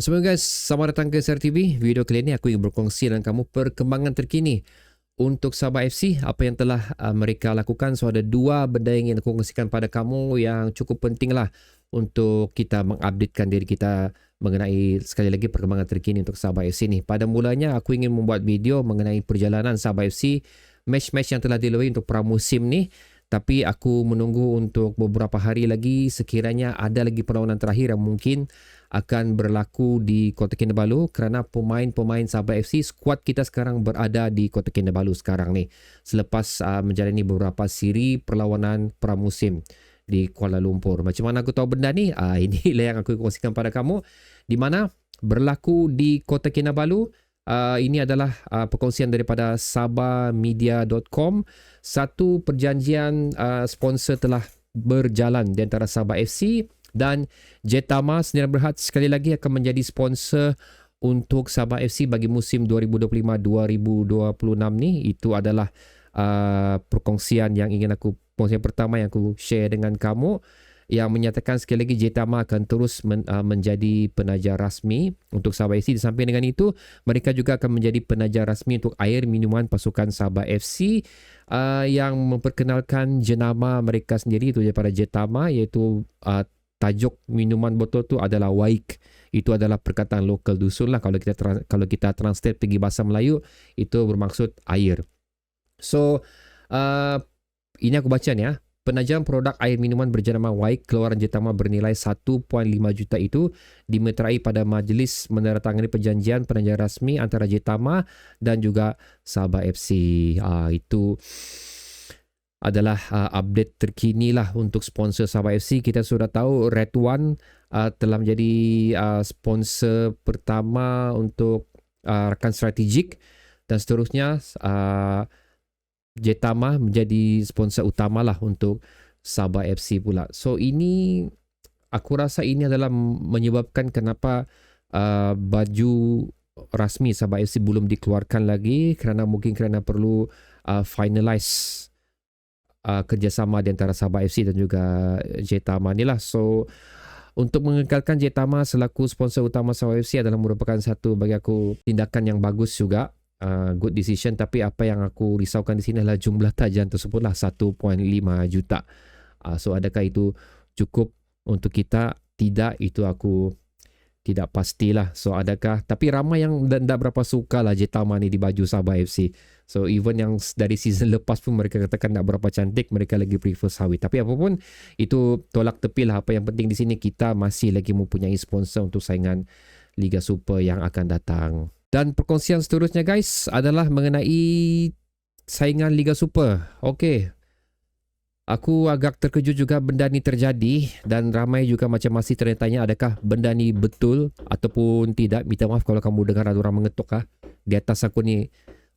Assalamualaikum guys, selamat datang ke SRTV. Video kali ini aku ingin berkongsi dengan kamu perkembangan terkini untuk Sabah FC, apa yang telah mereka lakukan. So ada dua benda yang ingin aku kongsikan pada kamu yang cukup penting lah untuk kita mengupdatekan diri kita mengenai sekali lagi perkembangan terkini untuk Sabah FC ni. Pada mulanya aku ingin membuat video mengenai perjalanan Sabah FC, match-match yang telah dilalui untuk pramusim ni. Tapi aku menunggu untuk beberapa hari lagi, sekiranya ada lagi perlawanan terakhir yang mungkin akan berlaku di Kota Kinabalu, kerana pemain-pemain Sabah FC, skuad kita sekarang berada di Kota Kinabalu sekarang ni selepas menjalani beberapa siri perlawanan pramusim di Kuala Lumpur. Macam mana aku tahu benda ni? Inilah yang aku kongsikan pada kamu, di mana berlaku di Kota Kinabalu. Ini adalah perkongsian daripada sabahmedia.com. Satu perjanjian sponsor telah berjalan di antara Sabah FC dan Jetama Sdn Bhd sekali lagi akan menjadi sponsor untuk Sabah FC bagi musim 2025-2026 ni. Itu adalah perkongsian yang ingin aku, perkongsian pertama yang aku share dengan kamu, yang menyatakan sekali lagi Jetama akan terus menjadi penaja rasmi untuk Sabah FC. Di samping dengan itu, mereka juga akan menjadi penaja rasmi untuk air minuman pasukan Sabah FC, yang memperkenalkan jenama mereka sendiri itu daripada Jetama, iaitu tajuk minuman botol tu adalah Waik. Itu adalah perkataan lokal dusun lah. Kalau kita translate pergi bahasa Melayu, itu bermaksud air. So ini aku baca ni ya. Penajam produk air minuman berjenama Waik keluaran Jetama bernilai 1.5 juta itu dimeterai pada majlis menandatangani perjanjian penaja rasmi antara Jetama dan juga Sabah FC. Itu adalah update terkini lah untuk sponsor Sabah FC. Kita sudah tahu Red One telah menjadi sponsor pertama untuk rakan strategik, dan seterusnya Jetama menjadi sponsor utama lah untuk Sabah FC pula. So ini, aku rasa ini adalah menyebabkan kenapa baju rasmi Sabah FC belum dikeluarkan lagi, kerana perlu finalize kerjasama di antara Sabah FC dan juga Jetama ni lah. So untuk mengekalkan Jetama selaku sponsor utama Sabah FC adalah merupakan satu, bagi aku, tindakan yang bagus juga. Good decision. Tapi apa yang aku risaukan di sini adalah jumlah tajian tersebutlah 1.5 juta. So adakah itu cukup untuk kita? Tidak, itu aku tidak pastilah. So adakah, tapi ramai yang tidak berapa suka lah Jetama ni di baju Sabah FC. So even yang dari season lepas pun mereka katakan tak berapa cantik, mereka lagi prefer Sawi. Tapi apapun itu, tolak tepi lah. Apa yang penting di sini, kita masih lagi mempunyai sponsor untuk saingan Liga Super yang akan datang. Dan perkongsian seterusnya guys adalah mengenai saingan Liga Super. Okey. Aku agak terkejut juga benda ni terjadi, dan ramai juga macam masih tertanya adakah benda ni betul ataupun tidak. Minta maaf kalau kamu dengar ada orang mengetuk di atas aku ni.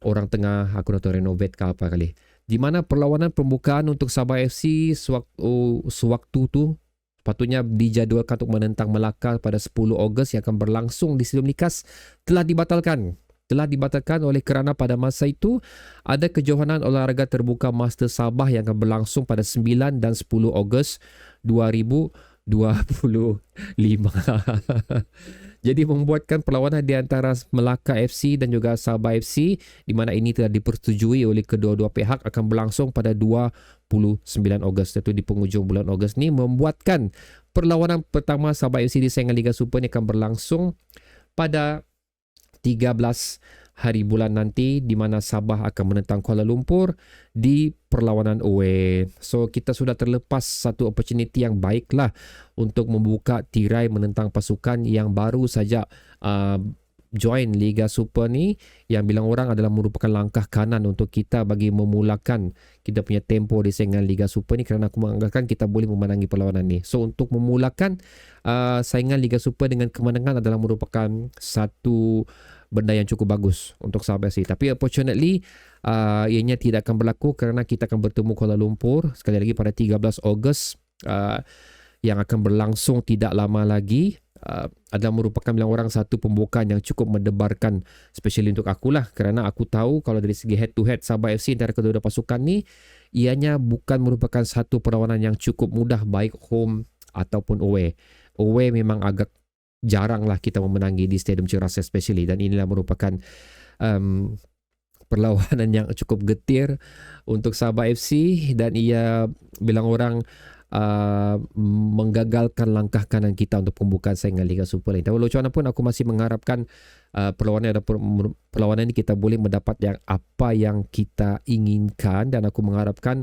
Orang tengah, aku nak renovate ke apa kali. Di mana perlawanan pembukaan untuk Sabah FC sewaktu tu patutnya dijadualkan untuk menentang Melaka pada 10 Ogos yang akan berlangsung di Stadium Likas, telah dibatalkan. Telah dibatalkan oleh kerana pada masa itu ada kejohanan olahraga terbuka Master Sabah yang akan berlangsung pada 9 dan 10 Ogos 2025. Jadi membuatkan perlawanan di antara Melaka FC dan juga Sabah FC, di mana ini telah dipersetujui oleh kedua-dua pihak, akan berlangsung pada 29 Ogos, iaitu di penghujung bulan Ogos ni, membuatkan perlawanan pertama Sabah FC di saingan Liga Super ni akan berlangsung pada 13 hari bulan nanti, di mana Sabah akan menentang Kuala Lumpur di perlawanan away. So kita sudah terlepas satu opportunity yang baiklah untuk membuka tirai menentang pasukan yang baru saja join Liga Super ni, yang bilang orang adalah merupakan langkah kanan untuk kita bagi memulakan kita punya tempo di saingan Liga Super ni, kerana aku menganggarkan kita boleh memenangi perlawanan ni. So untuk memulakan saingan Liga Super dengan kemenangan adalah merupakan satu benda yang cukup bagus untuk Sabah FC. Tapi unfortunately ianya tidak akan berlaku kerana kita akan bertemu Kuala Lumpur sekali lagi pada 13 Ogos yang akan berlangsung tidak lama lagi. Adalah merupakan bilang orang satu pembukaan yang cukup mendebarkan, especially untuk akulah, kerana aku tahu kalau dari segi head to head Sabah FC antara kedua-dua pasukan ni, ianya bukan merupakan satu perlawanan yang cukup mudah baik home ataupun away. Away memang agak jaranglah kita memenangi di Stadium Ceras especially, dan inilah merupakan perlawanan yang cukup getir untuk Sabah FC, dan ia bilang orang menggagalkan langkah kanan kita untuk pembukaan saingan Liga Super ini. Tapi walau macam mana pun aku masih mengharapkan perlawanan ini kita boleh mendapat yang apa yang kita inginkan, dan aku mengharapkan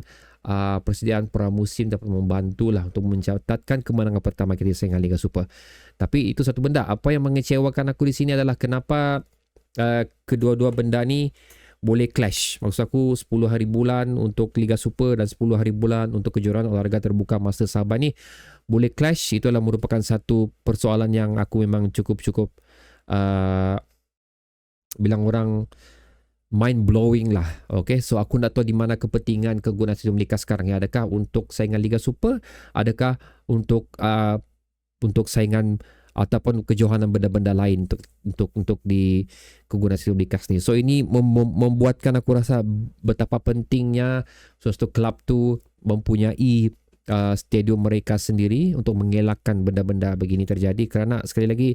persediaan pramusim dapat membantulah untuk mencatatkan kemenangan pertama kita di saingan Liga Super. Tapi itu satu benda. Apa yang mengecewakan aku di sini adalah kenapa kedua-dua benda ni boleh clash. Maksud aku 10 hari bulan untuk Liga Super dan 10 hari bulan untuk kejuaraan olahraga terbuka Master Sabah ni boleh clash. Itu adalah merupakan satu persoalan yang aku memang cukup bilang orang mind blowing lah. Okay, so aku nak tahu di mana kepentingan kegunaan Stadium Liga sekarang ya. Adakah untuk saingan Liga Super? Adakah untuk saingan ataupun kejohanan benda-benda lain untuk di kegunaan Stadium Liga ni. So ini membuatkan aku rasa betapa pentingnya suatu kelab tu mempunyai stadium mereka sendiri untuk mengelakkan benda-benda begini terjadi, kerana sekali lagi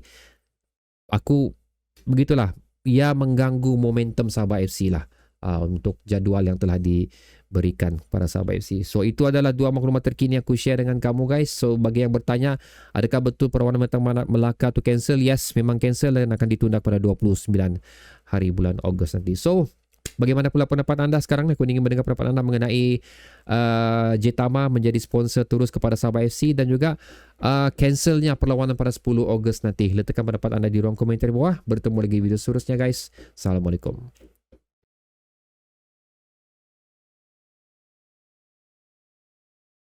aku begitulah, ia mengganggu momentum Sabah FC lah untuk jadual yang telah diberikan kepada Sabah FC. So itu adalah dua maklumat terkini aku share dengan kamu guys. So bagi yang bertanya, adakah betul perlawanan Melaka tu cancel? Yes, memang cancel dan akan ditunda pada 29 hari bulan Ogos nanti. So bagaimana pula pendapat anda sekarang? Aku ingin mendengar pendapat anda mengenai Jetama menjadi sponsor terus kepada Sabah FC, dan juga cancelnya perlawanan pada 10 Ogos nanti. Letakkan pendapat anda di ruang komentar bawah. Bertemu lagi video seterusnya guys. Assalamualaikum.